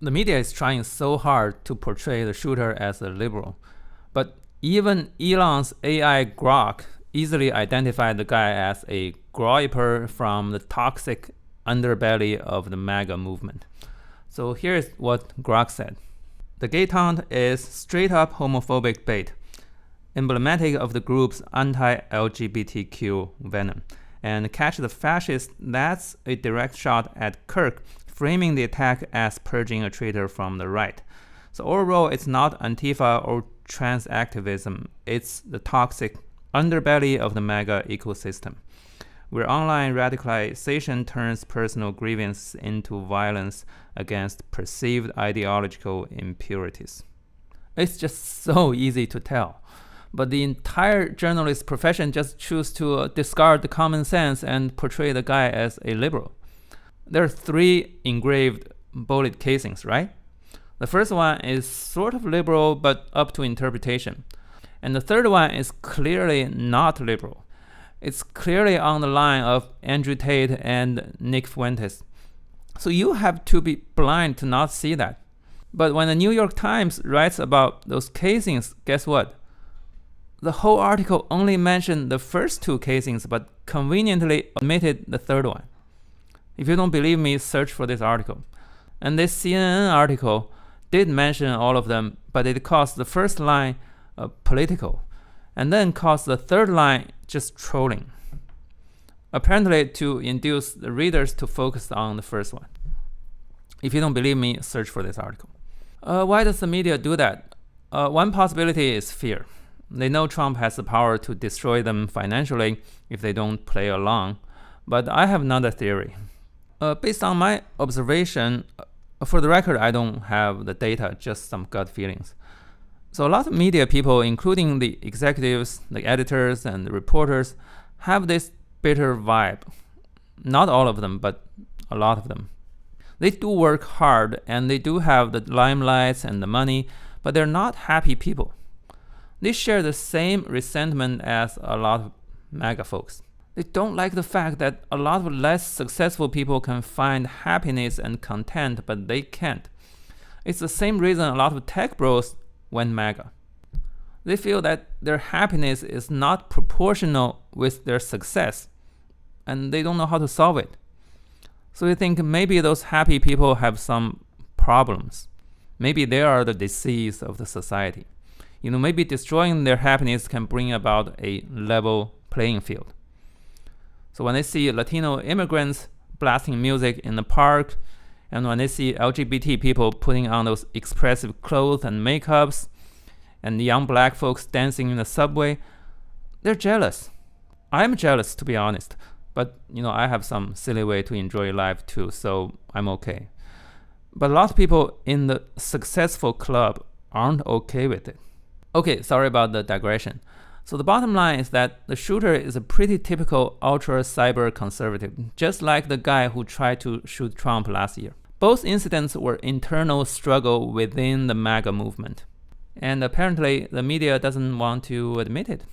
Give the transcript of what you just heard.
The media is trying so hard to portray the shooter as a liberal, but even Elon's AI Grok easily identified the guy as a groiper from the toxic underbelly of the MAGA movement. So here's what Grok said. The gay taunt is straight-up homophobic bait, emblematic of the group's anti-LGBTQ venom. And catch the fascist, that's a direct shot at Kirk, framing the attack as purging a traitor from the right. So overall, it's not Antifa or trans activism, it's the toxic underbelly of the MAGA ecosystem, where online radicalization turns personal grievance into violence against perceived ideological impurities. It's just so easy to tell. But the entire journalist profession just choose to discard the common sense and portray the guy as a liberal. There are 3 engraved bullet casings, right? The first one is sort of liberal but up to interpretation. And the third one is clearly not liberal. It's clearly on the line of Andrew Tate and Nick Fuentes. So you have to be blind to not see that. But when the New York Times writes about those casings, guess what? The whole article only mentioned the first 2 casings, but conveniently omitted the third one. If you don't believe me, search for this article. And this CNN article did mention all of them, but it calls the first line political, and then calls the third line just trolling. Apparently to induce the readers to focus on the first one. If you don't believe me, search for this article. Why does the media do that? One possibility is fear. They know Trump has the power to destroy them financially if they don't play along. But I have another theory. Based on my observation, for the record, I don't have the data, just some gut feelings. So a lot of media people, including the executives, the editors, and the reporters, have this bitter vibe. Not all of them, but a lot of them. They do work hard, and they do have the limelights and the money, but they're not happy people. They share the same resentment as a lot of MAGA folks. They don't like the fact that a lot of less successful people can find happiness and content, but they can't. It's the same reason a lot of tech bros went MAGA. They feel that their happiness is not proportional with their success, and they don't know how to solve it. So they think maybe those happy people have some problems. Maybe they are the disease of the society. Maybe destroying their happiness can bring about a level playing field. So when they see Latino immigrants blasting music in the park, and when they see LGBT people putting on those expressive clothes and makeups, and young black folks dancing in the subway, they're jealous. I'm jealous, to be honest. But, I have some silly way to enjoy life too, so I'm okay. But a lot of people in the successful club aren't okay with it. Okay, sorry about the digression. So the bottom line is that the shooter is a pretty typical ultra-cyber conservative, just like the guy who tried to shoot Trump last year. Both incidents were internal struggle within the MAGA movement. And apparently the media doesn't want to admit it.